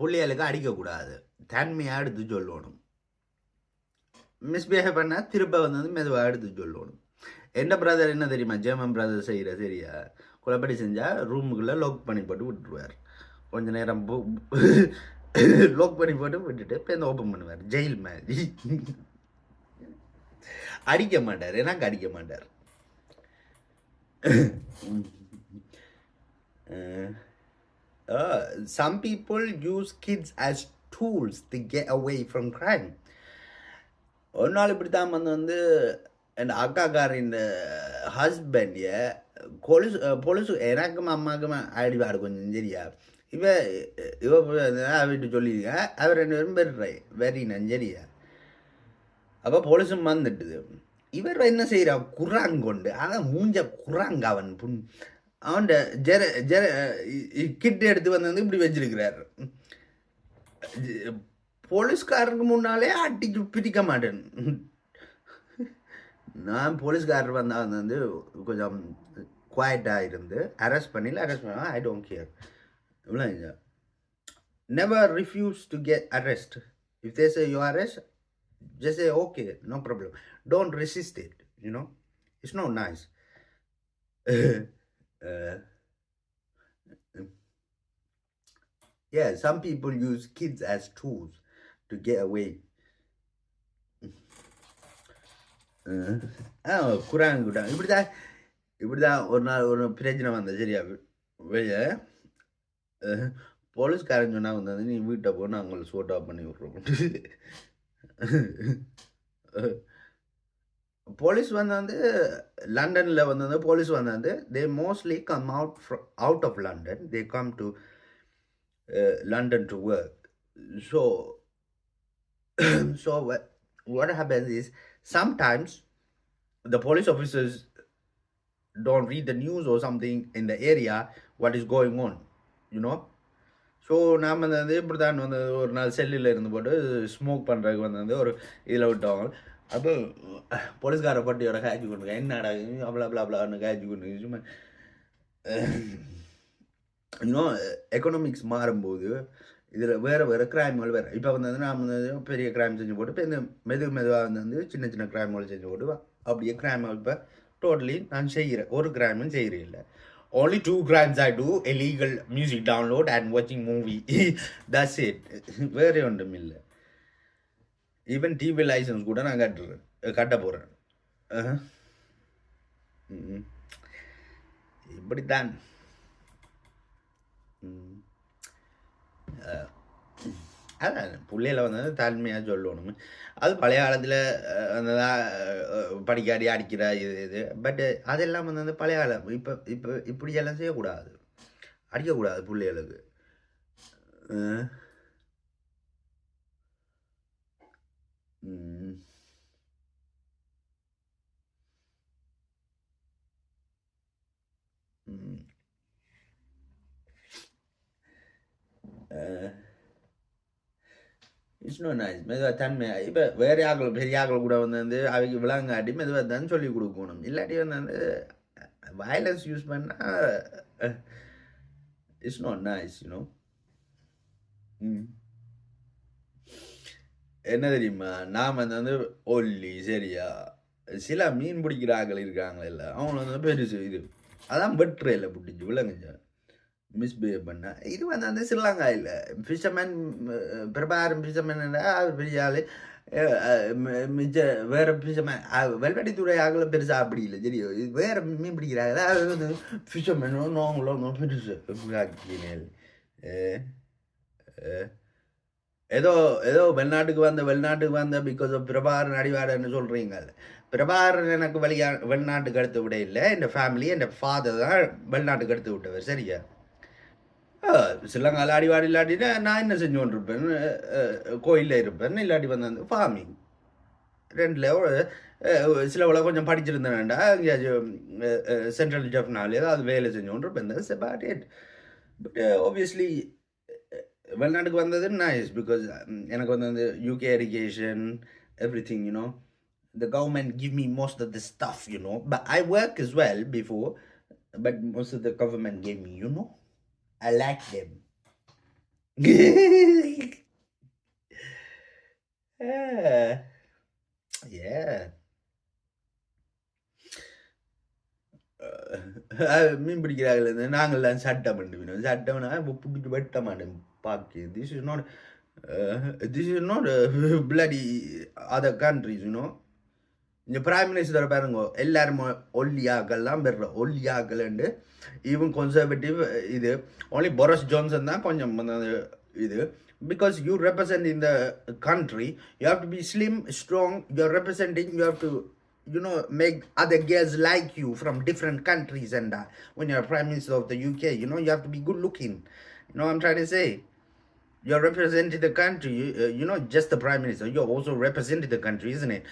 பிள்ளைகளுக்கு அடிக்கக்கூடாது, தன்மையாக எடுத்து சொல்லணும். மிஸ்பிஹேவ் பண்ணால் திரும்ப வந்து மெதுவாக எடுத்து சொல்லணும். எந்த பிரதர் என்ன தெரியுமா, ஜெர்மன் பிரதர் செய்கிற சரியா, குழப்படி செஞ்சால் ரூமுக்குள்ளே லாக் பண்ணி போட்டு விட்டுருவார். கொஞ்ச நேரம் லாக் பண்ணி போட்டு விட்டுட்டு இப்போ இந்த ஓப்பன் பண்ணுவார், ஜெயில் மாதிரி. அடிக்க மாட்டார், எனக்கு அடிக்க மாட்டார். Some people use kids as tools to get away from crime. ஒரு நாள் இப்படி தான் வந்து என் அக்காக்காரின் ஹஸ்பண்ட் பொலிசு எனக்கும் அம்மாவுக்கும் அடிவாடு கொஞ்சம் சரியா. இவ வீட்டு சொல்லியிருக்க, அவர் 2 பேரும் பெருறாய் வெரி நஞ்சரியா. அப்போ போலீஸும் வந்துட்டுது. இவர் என்ன செய்கிறா, குறாங்கொண்டு அதான் மூஞ்ச குறாங்க. அவன் கிட்ட எடுத்து வந்து இப்படி வச்சிருக்கிறார். போலீஸ்காரருக்கு முன்னாலே அடிச்சு பிரிக்க மாட்டேன் நான். போலீஸ்காரர் வந்தால் வந்து கொஞ்சம் குவாய்டாக இருந்து அரெஸ்ட் பண்ண ஐ டோன்ட் கேர். இவ்வளோ never refuse to get arrest. If they say you arrest, just say okay, no problem. Don't resist it, you know. It's not nice. Yeah, some people use kids as tools to get away. குறாங்க இப்படிதான் ஒரு நாள் ஒரு பிரச்சனை வந்த சரியா. வெளியே போலீஸ்காரன் சொன்னா வந்து நீ வீட்டை போய் நான் உங்களை சோட் ஆஃப் பண்ணி விட்றோம். போலீஸ் வந்து லண்டனில் வந்து போலீஸ் வந்து they mostly come out of London. They come to London to work. So what happens is sometimes the police officers don't read the news or something in the area what is going on, you know. So நாம் வந்து இப்படி தான் வந்து ஒரு நாள் செல்லில் இருந்து போட்டு ஸ்மோக் பண்ணுறதுக்கு வந்து ஒரு இதில் விட்டோம். அப்போ போலீஸ்கார பட்டியோட காய்ச்சி கொண்டு என்னடா அவ்வளோ அவ்வளோன்னு காய்ச்சி கொண்டு சும்மா இன்னும் எக்கனாமிக்ஸ் மாறும்போது இதில் வேறு கிரைம்கள் வேறு. இப்போ வந்து நாம் வந்து பெரிய கிரைம் செஞ்சு போட்டு இப்போ இந்த மெதுவாக வந்து சின்ன சின்ன கிரைம்கள் செஞ்சு போட்டு அப்படியே கிரைம்கள் இப்போ டோட்டலி நான் செய்கிறேன். ஒரு கிரைமும் செய்கிறேன் இல்லை. Only 2 crimes I do: illegal music download and watching movie. That's it. வேறு ஒன்றும் இல்லை. ஈவன் டிவி லைசன்ஸ் கூட நான் கட்ட போகிறேன். இப்படித்தான். அதான் பிள்ளையில வந்து தாழ்மையாக சொல்லணும். அது பழைய காலத்தில் அந்த படிக்காடி அடிக்கிற இது பட் அதெல்லாம் வந்து பழைய காலம். இப்போ இப்படியெல்லாம் செய்யக்கூடாது, அடிக்கக்கூடாது பிள்ளைகளுக்கு. It's no nice. மெதுவாக தன்மையாக இப்போ வேறு ஆக்கள் பெரிய ஆக்கள் கூட வந்து அவங்க விளாங்காட்டி மெதுவாக தான் சொல்லி கொடுக்கணும். இல்லாட்டி வந்து வயலன்ஸ் யூஸ் பண்ணால் இட்ஸ் நாட் நைஸ், யூனோ. என்ன தெரியுமா, நாம் வந்து ஒல்லி சரியா சில மீன் பிடிக்கிற ஆக்கள் இருக்காங்களே அவங்கள வந்து பெருசு இது அதான் பெட்ரு இல்லை பிடிச்சி விளங்குஞ்ச மிஸ்பிஹேவ் பண்ண. இது வந்து அந்த ஸ்ரீலங்கா இல்லை. ஃபிஷர்மேன் பிரபாரம் ஃபிஷர்மேன் அவர் பெரிய ஆள். மிச்ச வேறு ஃபிஷர்மேன் வெல்வெட்டித்துறை ஆகல பெருசாக அப்படி இல்லை சரி. வேறு மீன் பிடிக்கிறாங்க அது வந்து ஃபிஷர்மேன் நாங்களும் பெருசு ஆக்கினேன். ஏதோ வெளிநாட்டுக்கு வந்த பிகாஸ் ஆஃப் பிரபாகரன் அடிவாடன்னு சொல்கிறீங்க. பிரபாகரன் எனக்கு வெளிநாட்டுக்கு எடுத்து விட இல்லை. என் ஃபேமிலி என் ஃபாதர் தான் வெளிநாட்டுக்கு எடுத்து விட்டவர் சரியா. ஸ்ரீலங்காவில் அடிவாடி இல்லாட்டினா நான் என்ன செஞ்சு கொண்டிருப்பேன், கோயிலில் இருப்பேன். இல்லாட்டி வந்து ஃபார்மிங் ரெண்டில் சில உலக கொஞ்சம் படிச்சிருந்தேன்டா எங்கேயாச்சும் சென்ட்ரல் ஜெஃப்னாலே ஏதாவது வேலை செஞ்சு கொண்டிருப்பேன். That's about it. But obviously வெளிநாட்டுக்கு வந்தது நைஸ் பிகாஸ் எனக்கு வந்து UK education everything, you know. The government give me most of the stuff, you know. But I work as well before, but most of the government gave me, you know. I like them. Yeah. மீன் பிடிக்கிறார்கள் நாங்கள்லாம் சட்டம் பண்ணுவோம் சட்டம்னா பிடிச்சி வெட்ட மாட்டேன் பாக்கி this is not bloody other countries you know இந்த prime minister பாருங்க எல்லாரும் ஒல்லியாக்கள்லாம் பெற ஒல்லியாக்கல்ண்டு ஈவன் கன்சர்வேட்டிவ் இது ஓன்லி போரிஸ் ஜான்சன் தான் கொஞ்சம் இது because you represent in the country you have to be slim strong you're representing you have to make other girls like you from different countries and when you're prime minister of the UK you have to be good looking what I'm trying to say you're representing the country you're not just the prime minister you're also representing the country isn't it